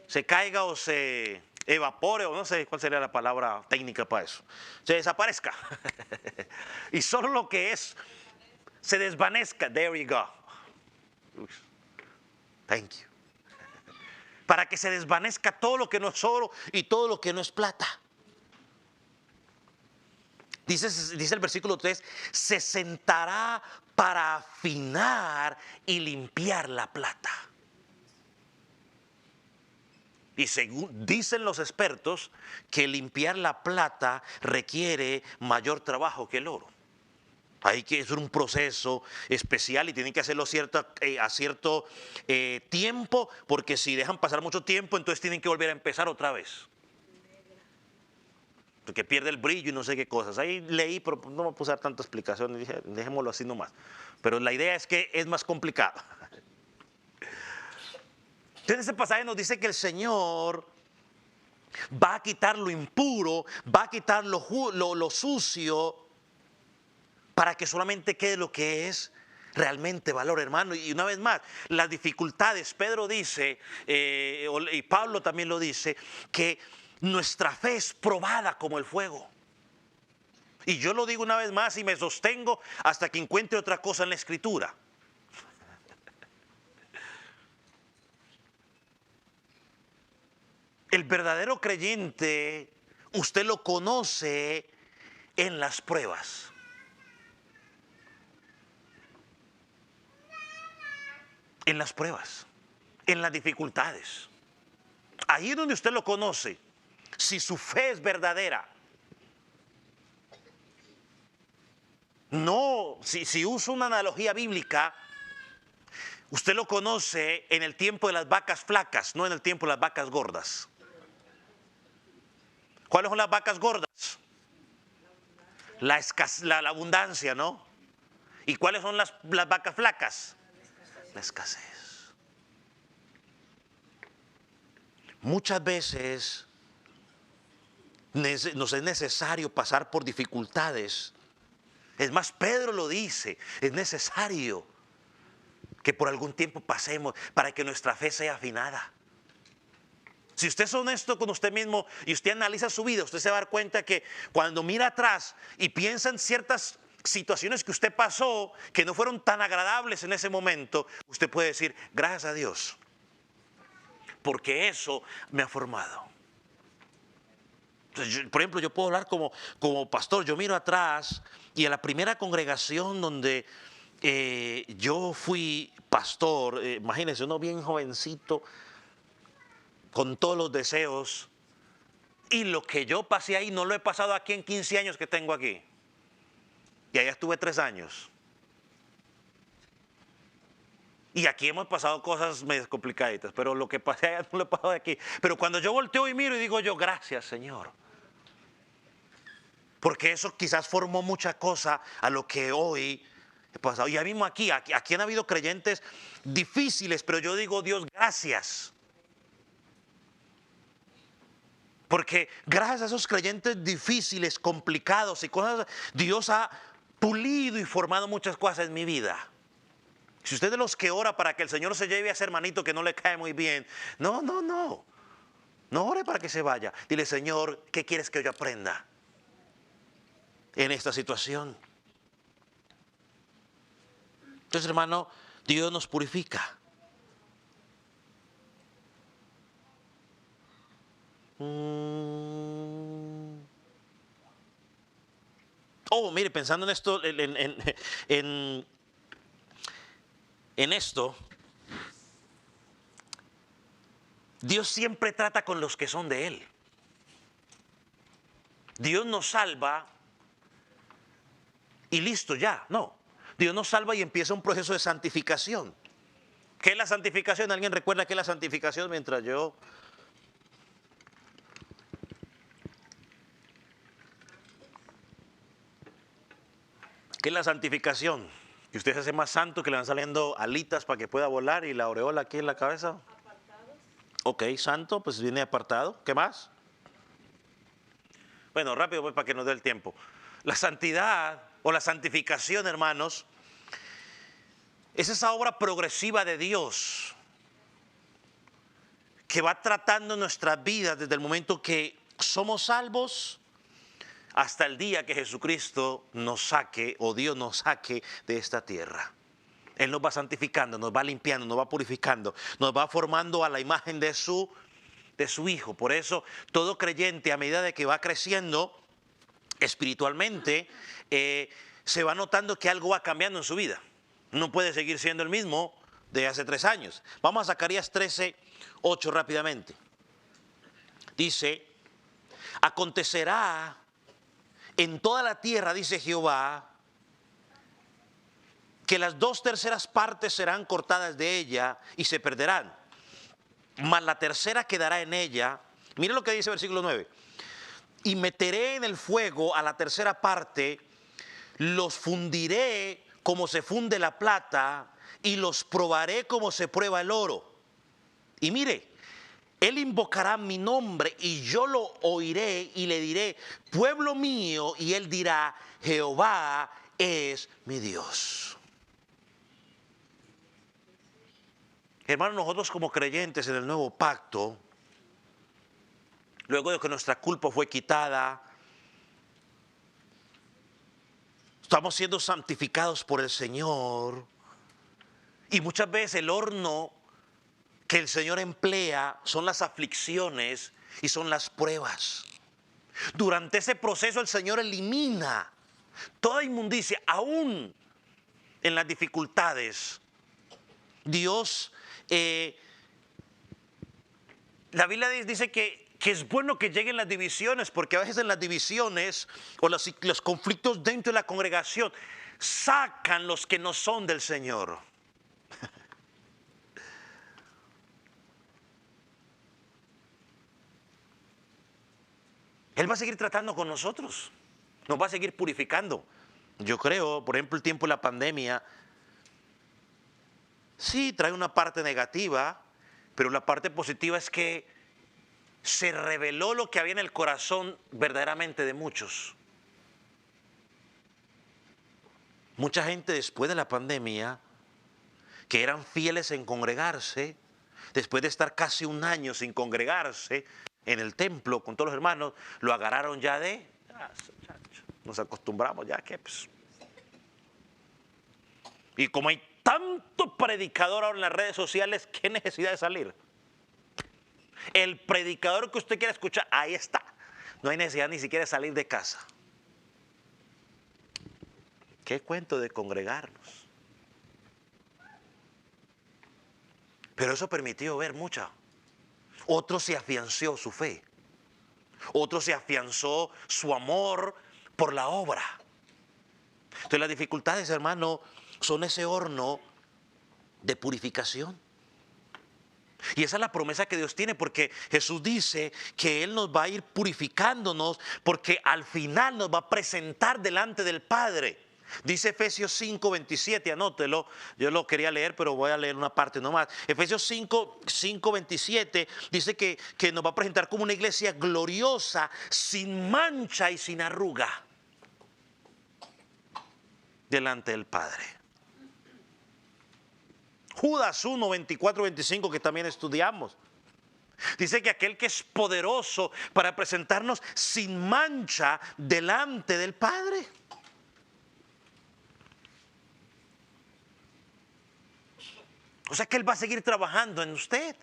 Se caiga o se evapore, o no sé cuál sería la palabra técnica para eso. Se desaparezca. Y solo lo que es se desvanezca. There you go. Thank you. Para que se desvanezca todo lo que no es oro y todo lo que no es plata. Dice el versículo 3, se sentará para afinar y limpiar la plata. Y según dicen los expertos, que limpiar la plata requiere mayor trabajo que el oro. Hay que hacer un proceso especial y tienen que hacerlo a cierto tiempo, porque si dejan pasar mucho tiempo, entonces tienen que volver a empezar otra vez. Porque pierde el brillo y no sé qué cosas. Ahí leí, pero no me puse a dar tanta explicación y dije, dejémoslo así nomás. Pero la idea es que es más complicado. Entonces ese pasaje nos dice que el Señor va a quitar lo impuro, va a quitar lo sucio, para que solamente quede lo que es realmente valor, hermano. Y una vez más, las dificultades, Pedro dice, y Pablo también lo dice, que nuestra fe es probada como el fuego. Y yo lo digo una vez más y me sostengo hasta que encuentre otra cosa en la Escritura. El verdadero creyente, usted lo conoce en las pruebas. En las pruebas, en las dificultades. Ahí es donde usted lo conoce. Si su fe es verdadera. No, si uso una analogía bíblica, usted lo conoce en el tiempo de las vacas flacas, no en el tiempo de las vacas gordas. ¿Cuáles son las vacas gordas? La abundancia, ¿no? ¿Y cuáles son las vacas flacas? La escasez. Muchas veces nos es necesario pasar por dificultades. Es más, Pedro lo dice, es necesario que por algún tiempo pasemos para que nuestra fe sea afinada. Si usted es honesto con usted mismo y usted analiza su vida, usted se va a dar cuenta que cuando mira atrás y piensa en ciertas situaciones que usted pasó, que no fueron tan agradables en ese momento, usted puede decir, gracias a Dios, porque eso me ha formado. Entonces, por ejemplo, yo puedo hablar como pastor, yo miro atrás y a la primera congregación donde yo fui pastor, imagínense, uno bien jovencito, con todos los deseos, y lo que yo pasé ahí no lo he pasado aquí en 15 años que tengo aquí. Y allá estuve 3 años. Y aquí hemos pasado cosas medio complicaditas, pero lo que pasé allá no lo he pasado aquí. Pero cuando yo volteo y miro y digo yo, gracias Señor. Porque eso quizás formó mucha cosa a lo que hoy he pasado. Y ya mismo aquí han habido creyentes difíciles, pero yo digo, Dios, gracias. Porque gracias a esos creyentes difíciles, complicados y cosas, Dios ha pulido y formado muchas cosas en mi vida. Si usted es de los que ora para que el Señor se lleve a ese hermanito que no le cae muy bien, no. No ore para que se vaya. Dile, Señor, ¿qué quieres que yo aprenda en esta situación? Entonces, hermano, Dios nos purifica. Oh, mire, pensando en esto, en esto, Dios siempre trata con los que son de Él. Dios nos salva y listo ya, no. Dios nos salva y empieza un proceso de santificación. ¿Qué es la santificación? ¿Alguien recuerda qué es la santificación mientras yo... ¿Qué es la santificación? Que usted se hace más santo, que le van saliendo alitas para que pueda volar y la aureola aquí en la cabeza. Apartados. Ok, santo, pues viene apartado. ¿Qué más? Bueno, rápido pues para que nos dé el tiempo. La santidad o la santificación, hermanos, es esa obra progresiva de Dios que va tratando nuestras vidas desde el momento que somos salvos hasta el día que Jesucristo nos saque o Dios nos saque de esta tierra. Él nos va santificando, nos va limpiando, nos va purificando, nos va formando a la imagen de su Hijo. Por eso todo creyente, a medida de que va creciendo espiritualmente, se va notando que algo va cambiando en su vida. No puede seguir siendo el mismo de hace 3 años. Vamos a Zacarías 13:8 rápidamente. Dice, acontecerá en toda la tierra, dice Jehová, que las 2/3 partes serán cortadas de ella y se perderán, mas la tercera quedará en ella. Mire lo que dice el versículo 9. Y meteré en el fuego a la tercera parte, los fundiré como se funde la plata y los probaré como se prueba el oro. Y mire, él invocará mi nombre y yo lo oiré y le diré, pueblo mío, y él dirá, Jehová es mi Dios. Hermanos, nosotros como creyentes en el nuevo pacto, luego de que nuestra culpa fue quitada, estamos siendo santificados por el Señor. Y muchas veces el horno que el Señor emplea son las aflicciones y son las pruebas. Durante ese proceso el Señor elimina toda inmundicia, aún en las dificultades. Dios, la Biblia dice que es bueno que lleguen las divisiones, porque a veces en las divisiones o los conflictos dentro de la congregación sacan los que no son del Señor. Él va a seguir tratando con nosotros, nos va a seguir purificando. Yo creo, por ejemplo, el tiempo de la pandemia, sí trae una parte negativa, pero la parte positiva es que se reveló lo que había en el corazón verdaderamente de muchos. Mucha gente después de la pandemia, que eran fieles en congregarse, después de estar casi 1 año sin congregarse en el templo con todos los hermanos, lo agarraron ya de, nos acostumbramos ya que pues. Y como hay tanto predicador ahora en las redes sociales, ¿qué necesidad de salir? El predicador que usted quiera escuchar, ahí está. No hay necesidad ni siquiera de salir de casa. ¿Qué cuento de congregarnos? Pero eso permitió ver mucha. Otro se afianzó su fe. Otro se afianzó su amor por la obra. Entonces las dificultades, hermano, son ese horno de purificación. Y esa es la promesa que Dios tiene, porque Jesús dice que Él nos va a ir purificándonos, porque al final nos va a presentar delante del Padre. Dice Efesios 5:27, anótelo, yo lo quería leer, pero voy a leer una parte nomás. Efesios 5:27 dice que nos va a presentar como una iglesia gloriosa, sin mancha y sin arruga, delante del Padre. Judas 1:24-25, que también estudiamos, dice que aquel que es poderoso para presentarnos sin mancha delante del Padre. O sea que Él va a seguir trabajando en usted.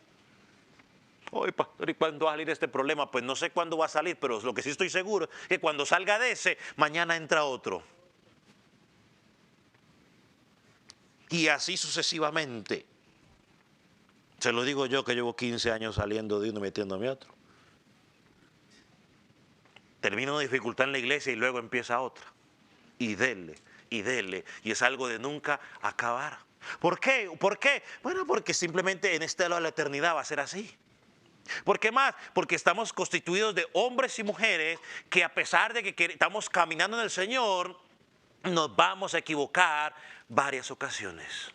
Oye, pastor, ¿y cuándo va a salir este problema? Pues no sé cuándo va a salir, pero lo que sí estoy seguro es que cuando salga de ese, mañana entra otro. Y así sucesivamente. Se lo digo yo que llevo 15 años saliendo de uno y metiéndome a otro. Termino una dificultad en la iglesia y luego empieza otra. Y dele, y dele. Y es algo de nunca acabar. ¿Por qué? ¿Por qué? Bueno, porque simplemente en este lado de la eternidad va a ser así. ¿Por qué más? Porque estamos constituidos de hombres y mujeres que, a pesar de que estamos caminando en el Señor, nos vamos a equivocar varias ocasiones.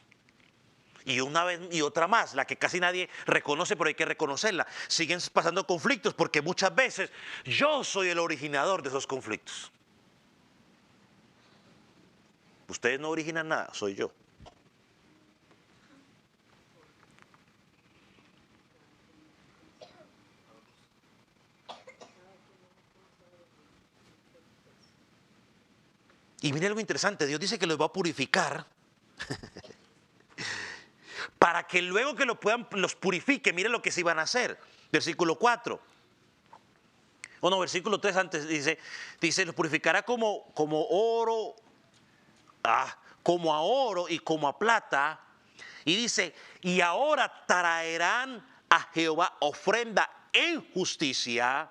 Y una vez y otra más, la que casi nadie reconoce, pero hay que reconocerla. Siguen pasando conflictos porque muchas veces yo soy el originador de esos conflictos. Ustedes no originan nada, soy yo. Y mire algo interesante, Dios dice que los va a purificar para que luego que los purifique, mire lo que se iban a hacer. Versículo 4. O no, versículo 3 antes dice, los purificará como oro, como a oro y como a plata. Y dice, y ahora traerán a Jehová ofrenda en justicia.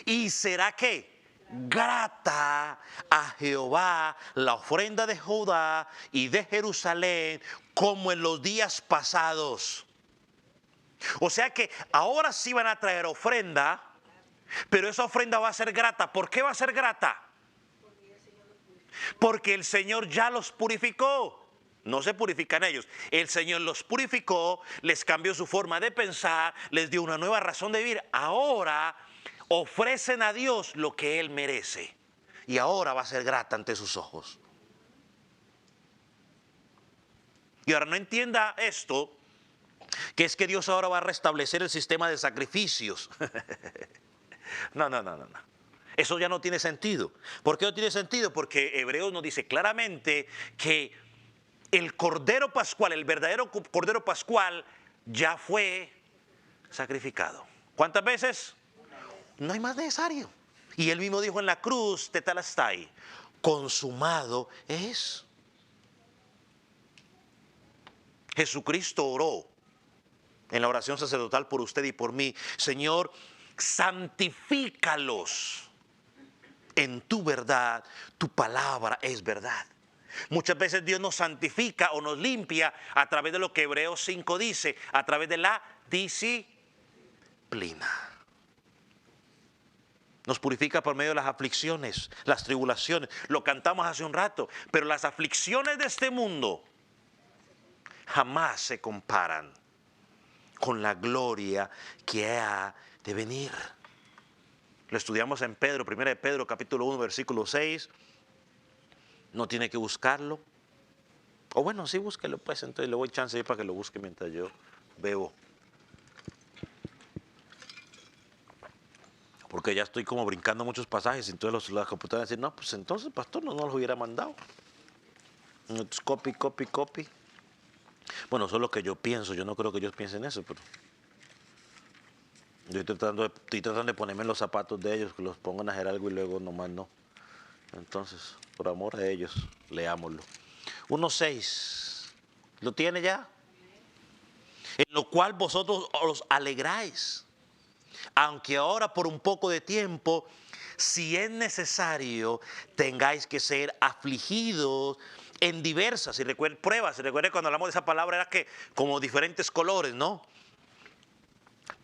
Y será que grata a Jehová la ofrenda de Judá y de Jerusalén como en los días pasados. O sea que ahora sí van a traer ofrenda, pero esa ofrenda va a ser grata. ¿Por qué va a ser grata? Porque el Señor ya los purificó. No se purifican ellos. El Señor los purificó, les cambió su forma de pensar, les dio una nueva razón de vivir. Ahora ofrecen a Dios lo que Él merece. Y ahora va a ser grata ante sus ojos. Y ahora no entienda esto, que es que Dios ahora va a restablecer el sistema de sacrificios. No. Eso ya no tiene sentido. ¿Por qué no tiene sentido? Porque Hebreos nos dice claramente que el Cordero Pascual, el verdadero Cordero Pascual, ya fue sacrificado. ¿Cuántas veces? No hay más necesario. Y él mismo dijo en la cruz, tetelestai, consumado es. Jesucristo oró en la oración sacerdotal por usted y por mí. Señor, santifícalos en tu verdad, tu palabra es verdad. Muchas veces Dios nos santifica o nos limpia a través de lo que Hebreos 5 dice, a través de la disciplina. Nos purifica por medio de las aflicciones, las tribulaciones. Lo cantamos hace un rato, pero las aflicciones de este mundo jamás se comparan con la gloria que ha de venir. Lo estudiamos en Pedro, 1 de Pedro, capítulo 1, versículo 6. No tiene que buscarlo. O bueno, sí, búsquelo pues, entonces le voy chance para que lo busque mientras yo bebo. Porque ya estoy como brincando muchos pasajes, entonces las computadoras dicen, no, pues entonces pastor no nos lo hubiera mandado. Entonces, copy. Bueno, eso es lo que yo pienso, yo no creo que ellos piensen eso, pero yo estoy tratando de ponerme en los zapatos de ellos, que los pongan a hacer algo y luego nomás no. Entonces, por amor a ellos, leámoslo. 1:6, ¿lo tiene ya? En lo cual vosotros os alegráis, aunque ahora por un poco de tiempo, si es necesario, tengáis que ser afligidos en diversas, pruebas. Recuerde cuando hablamos de esa palabra era que como diferentes colores, ¿no?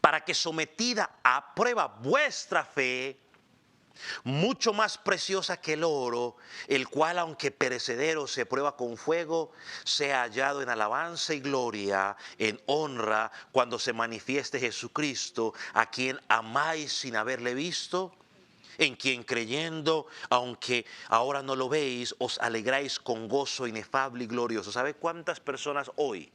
Para que sometida a prueba vuestra fe, mucho más preciosa que el oro, el cual aunque perecedero se prueba con fuego, sea hallado en alabanza y gloria, en honra, cuando se manifieste Jesucristo, a quien amáis sin haberle visto, en quien creyendo, aunque ahora no lo veis, os alegráis con gozo inefable y glorioso. ¿Sabe cuántas personas hoy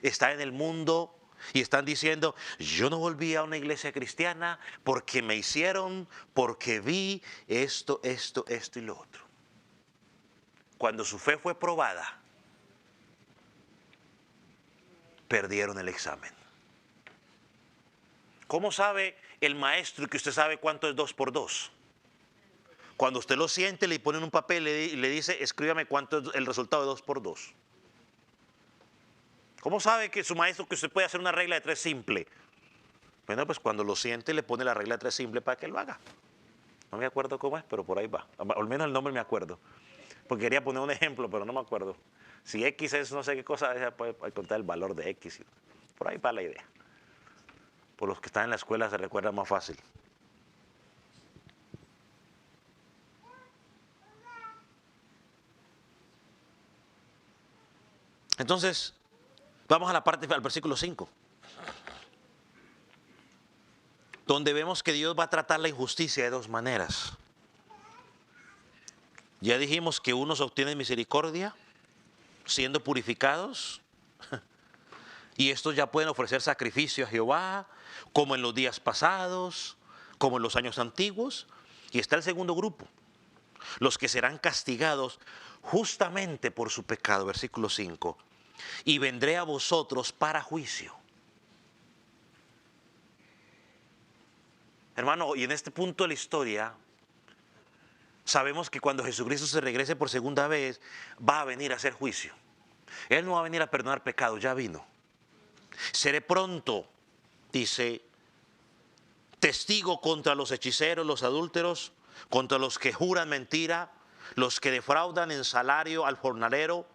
están en el mundo y están diciendo, yo no volví a una iglesia cristiana porque me hicieron, porque vi esto y lo otro? Cuando su fe fue probada, perdieron el examen. ¿Cómo sabe el maestro que usted sabe cuánto es 2 por 2? Cuando usted lo siente, le ponen un papel y le dice, escríbame cuánto es el resultado de 2 por 2. ¿Cómo sabe que su maestro que usted puede hacer una regla de 3 simple? Bueno, pues cuando lo siente le pone la regla de 3 simple para que lo haga. No me acuerdo cómo es, pero por ahí va. Al menos el nombre me acuerdo. Porque quería poner un ejemplo, pero no me acuerdo. Si X es no sé qué cosa, ella puede contar el valor de X. Por ahí va la idea. Por los que están en la escuela se recuerda más fácil. Entonces, vamos a la parte, al versículo 5. Donde vemos que Dios va a tratar la injusticia de 2 maneras. Ya dijimos que unos obtienen misericordia siendo purificados, y estos ya pueden ofrecer sacrificio a Jehová, como en los días pasados, como en los años antiguos. Y está el segundo grupo, los que serán castigados justamente por su pecado, versículo 5. Y vendré a vosotros para juicio. Hermano, y en este punto de la historia, sabemos que cuando Jesucristo se regrese por segunda vez, va a venir a hacer juicio. Él no va a venir a perdonar pecados, ya vino. Seré pronto, dice, testigo contra los hechiceros, los adúlteros, contra los que juran mentira, los que defraudan en salario al jornalero,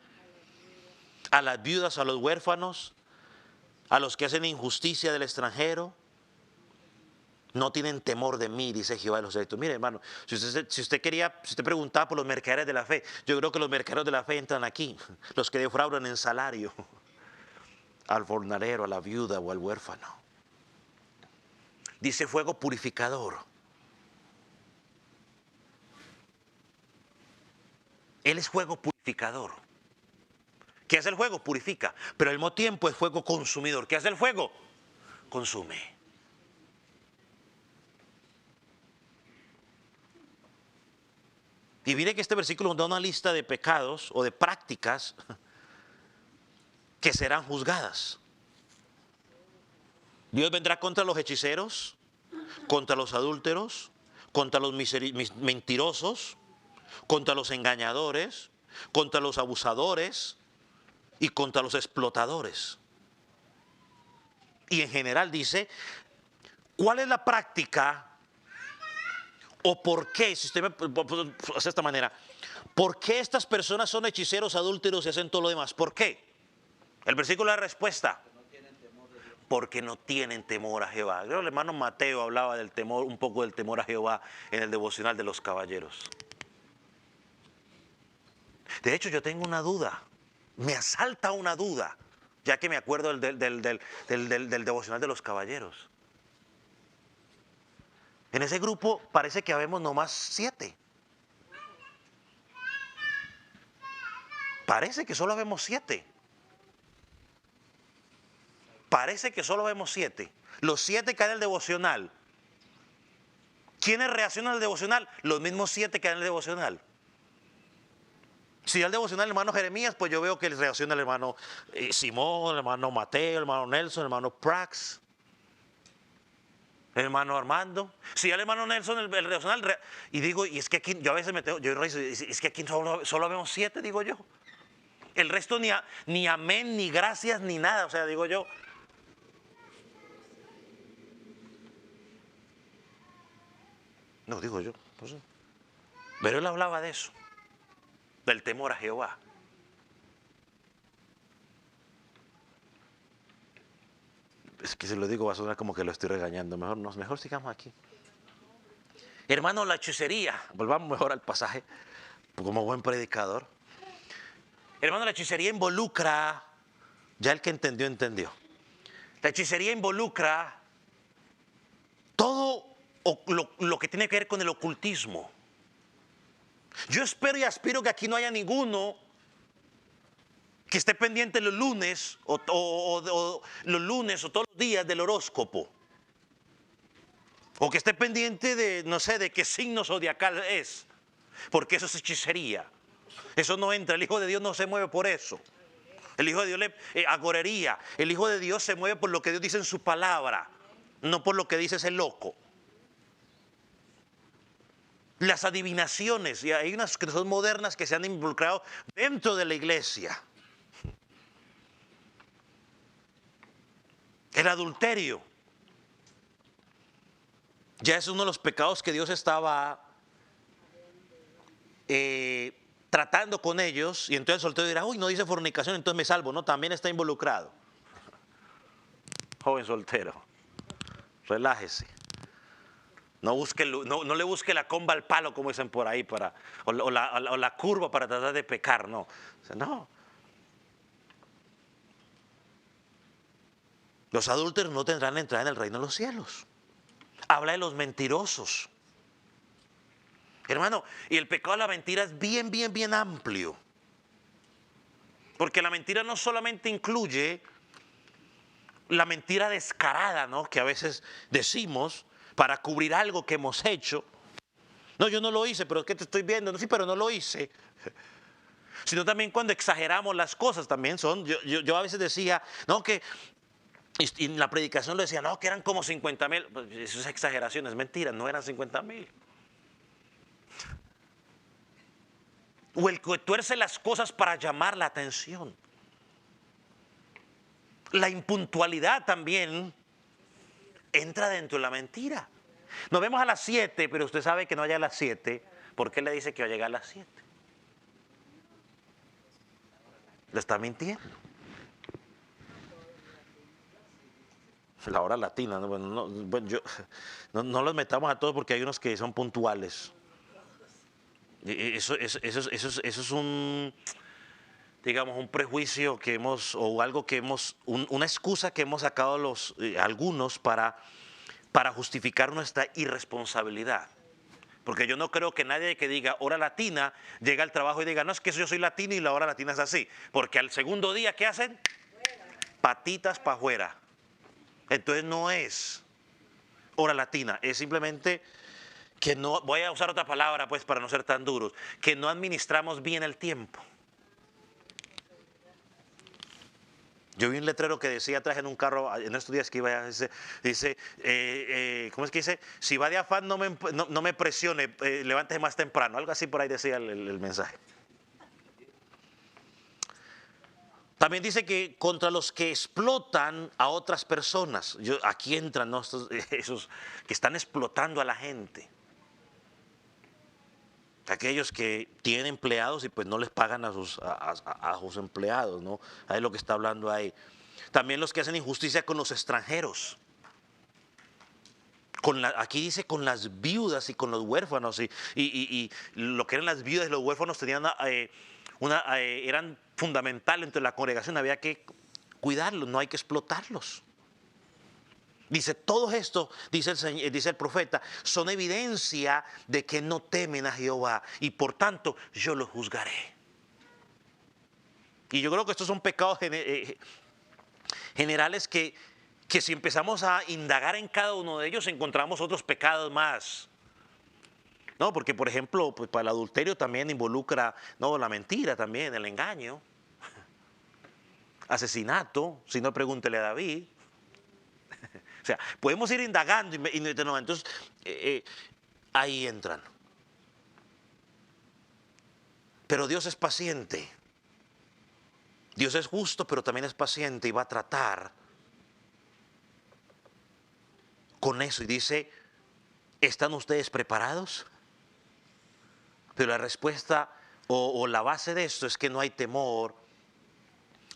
a las viudas, a los huérfanos, a los que hacen injusticia del extranjero. No tienen temor de mí, dice Jehová de los ejércitos. Mire, hermano, si usted preguntaba por los mercaderes de la fe, yo creo que los mercaderes de la fe entran aquí, los que defraudan en salario al jornalero, a la viuda o al huérfano. Dice fuego purificador. Él es fuego purificador. ¿Qué hace el fuego? Purifica. Pero al mismo tiempo es fuego consumidor. ¿Qué hace el fuego? Consume. Y mire que este versículo nos da una lista de pecados o de prácticas que serán juzgadas. Dios vendrá contra los hechiceros, contra los adúlteros, contra los mentirosos, contra los engañadores, contra los abusadores y contra los explotadores. Y en general dice, ¿cuál es la práctica o por qué, si usted me hace de esta manera, por qué estas personas son hechiceros, adúlteros y hacen todo lo demás? ¿Por qué? El versículo de la respuesta. Porque no tienen temor a Jehová. Creo que el hermano Mateo hablaba del temor, un poco del temor a Jehová en el devocional de los caballeros. De hecho, yo tengo una duda. Me asalta una duda, ya que me acuerdo del devocional de los caballeros. En ese grupo parece que habemos nomás 7. Parece que solo habemos 7. Parece que solo vemos 7. Los 7 caen en el devocional. ¿Quiénes reaccionan al devocional? Los mismos 7 que dan el devocional. Si da el devocional el hermano Jeremías, pues yo veo que reacciona el hermano Simón, el hermano Mateo, el hermano Nelson, el hermano Prax, el hermano Armando. Si da el hermano Nelson el devocional, y digo, y es que aquí, yo a veces es que aquí solo vemos 7, digo yo. El resto ni amén, ni gracias, ni nada, o sea, digo yo. No, digo yo. No sé. Pero él hablaba de eso, del temor a Jehová. Es que si lo digo va a sonar como que lo estoy regañando. Mejor sigamos aquí. Hermano, la hechicería. Volvamos mejor al pasaje, como buen predicador. Hermano, la hechicería involucra, ya el que entendió, entendió. La hechicería involucra todo lo que tiene que ver con el ocultismo. Yo espero y aspiro que aquí no haya ninguno que esté pendiente los lunes o los lunes o todos los días del horóscopo. O que esté pendiente de, no sé, de qué signo zodiacal es. Porque eso es hechicería. Eso no entra. El Hijo de Dios no se mueve por eso. El Hijo de Dios agorería. El Hijo de Dios se mueve por lo que Dios dice en su palabra. No por lo que dice ese loco. Las adivinaciones, y hay unas que son modernas que se han involucrado dentro de la iglesia. El adulterio. Ya es uno de los pecados que Dios estaba tratando con ellos. Y entonces el soltero dirá, uy, no dice fornicación, entonces me salvo. No, también está involucrado. Joven soltero, relájese. No le busque la comba al palo, como dicen por ahí, o la curva para tratar de pecar, no. O sea, no. Los adúlteros no tendrán entrada en el reino de los cielos. Habla de los mentirosos. Hermano, y el pecado de la mentira es bien, bien, bien amplio. Porque la mentira no solamente incluye la mentira descarada, ¿no?, que a veces decimos para cubrir algo que hemos hecho. No, yo no lo hice, pero es que te estoy viendo. No, sí, pero no lo hice. Sino también cuando exageramos las cosas también son. Yo a veces decía, no, que y en la predicación lo decía, no, que eran como 50,000. Pues eso es exageración, es mentira, no eran 50,000. O el que tuerce las cosas para llamar la atención. La impuntualidad también entra dentro de la mentira. Nos vemos a las 7, pero usted sabe que no vaya a las 7. ¿Por qué le dice que va a llegar a las 7? Le está mintiendo. La hora latina, ¿no? No los metamos a todos porque hay unos que son puntuales. Eso es un, digamos, un prejuicio que hemos, o algo que hemos, una excusa que hemos sacado algunos para justificar nuestra irresponsabilidad. Porque yo no creo que nadie que diga hora latina llegue al trabajo y diga, no, es que yo soy latino y la hora latina es así. Porque al segundo día, ¿qué hacen? Patitas para afuera. Entonces no es hora latina, es simplemente que no, voy a usar otra palabra pues para no ser tan duros, que no administramos bien el tiempo. Yo vi un letrero que decía atrás en un carro, en estos días que iba, dice, ¿cómo es que dice? Si va de afán no me presione, levántese más temprano. Algo así por ahí decía el mensaje. También dice que contra los que explotan a otras personas. Aquí entran, ¿no?, esos que están explotando a la gente. Aquellos que tienen empleados y pues no les pagan a sus empleados, ¿no? Ahí es lo que está hablando ahí. También los que hacen injusticia con los extranjeros. Aquí dice con las viudas y con los huérfanos. Y lo que eran las viudas y los huérfanos tenían eran fundamentales entre la congregación. Había que cuidarlos, no hay que explotarlos. Dice, todo esto, dice el profeta, son evidencia de que no temen a Jehová y por tanto yo los juzgaré. Y yo creo que estos son pecados generales que si empezamos a indagar en cada uno de ellos encontramos otros pecados más. No, porque por ejemplo, pues para el adulterio también involucra, no, la mentira también, el engaño, asesinato, si no pregúntele a David. O sea, podemos ir indagando entonces ahí entran. Pero Dios es paciente. Dios es justo, pero también es paciente y va a tratar con eso. Y dice, ¿están ustedes preparados? Pero la respuesta o la base de esto es que no hay temor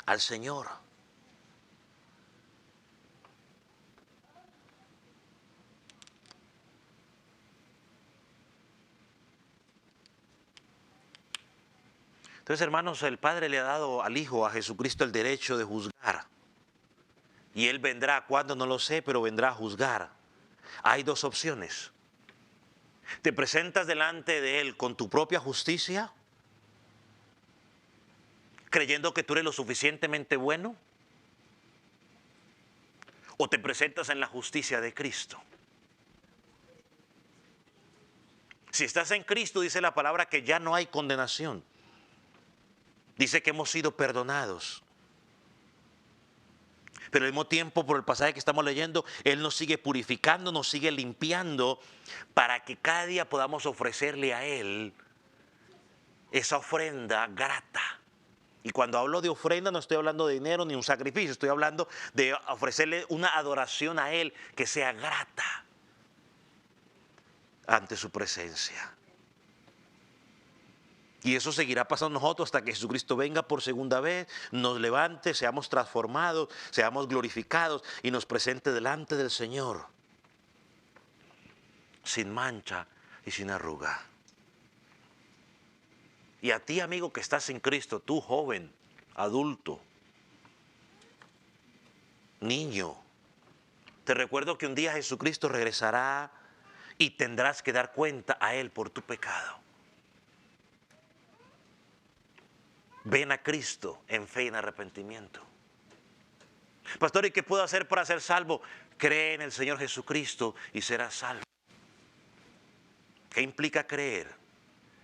al Señor. Entonces, hermanos, el Padre le ha dado al Hijo, a Jesucristo, el derecho de juzgar. Y Él vendrá, ¿cuándo? No lo sé, pero vendrá a juzgar. Hay dos opciones. Te presentas delante de Él con tu propia justicia, creyendo que tú eres lo suficientemente bueno, o te presentas en la justicia de Cristo. Si estás en Cristo, dice la palabra que ya no hay condenación. Dice que hemos sido perdonados. Pero al mismo tiempo, por el pasaje que estamos leyendo, Él nos sigue purificando, nos sigue limpiando para que cada día podamos ofrecerle a Él esa ofrenda grata. Y cuando hablo de ofrenda no estoy hablando de dinero ni un sacrificio, estoy hablando de ofrecerle una adoración a Él que sea grata ante su presencia. Y eso seguirá pasando nosotros hasta que Jesucristo venga por segunda vez, nos levante, seamos transformados, seamos glorificados y nos presente delante del Señor sin mancha y sin arruga. Y a ti, amigo, que estás en Cristo, tú joven, adulto, niño, te recuerdo que un día Jesucristo regresará y tendrás que dar cuenta a Él por tu pecado. Ven a Cristo en fe y en arrepentimiento. Pastor, ¿y qué puedo hacer para ser salvo? Cree en el Señor Jesucristo y serás salvo. ¿Qué implica creer?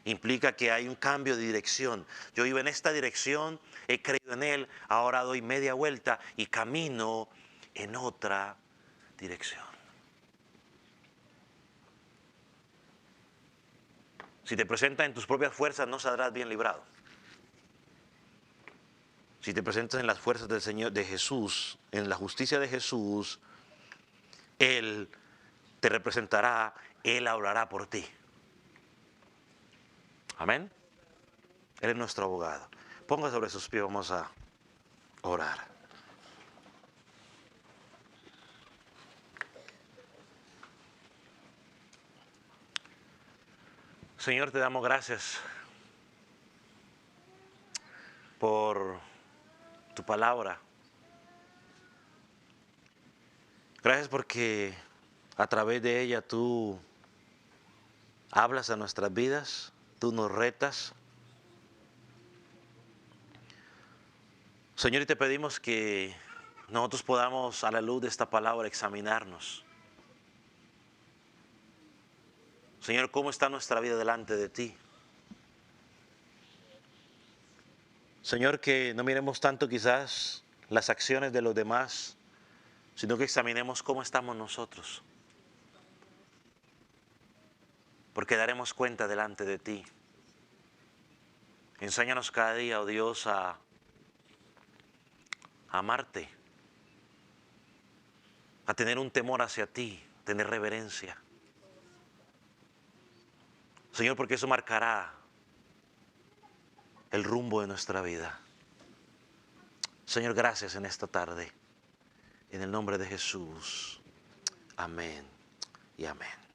Implica que hay un cambio de dirección. Yo iba en esta dirección, he creído en Él, ahora doy media vuelta y camino en otra dirección. Si te presentas en tus propias fuerzas, no saldrás bien librado. Si te presentas en las fuerzas del Señor, de Jesús, en la justicia de Jesús, Él te representará, Él hablará por ti. Amén. Él es nuestro abogado. Ponga sobre sus pies, vamos a orar. Señor, te damos gracias por tu palabra. Gracias porque a través de ella tú hablas a nuestras vidas, tú nos retas. Señor, y te pedimos que nosotros podamos a la luz de esta palabra examinarnos. Señor, ¿cómo está nuestra vida delante de ti? Señor, que no miremos tanto quizás las acciones de los demás, sino que examinemos cómo estamos nosotros. Porque daremos cuenta delante de ti. Enséñanos cada día, oh Dios, a amarte, a tener un temor hacia ti, tener reverencia. Señor, porque eso marcará el rumbo de nuestra vida. Señor, gracias en esta tarde. En el nombre de Jesús. Amén y amén.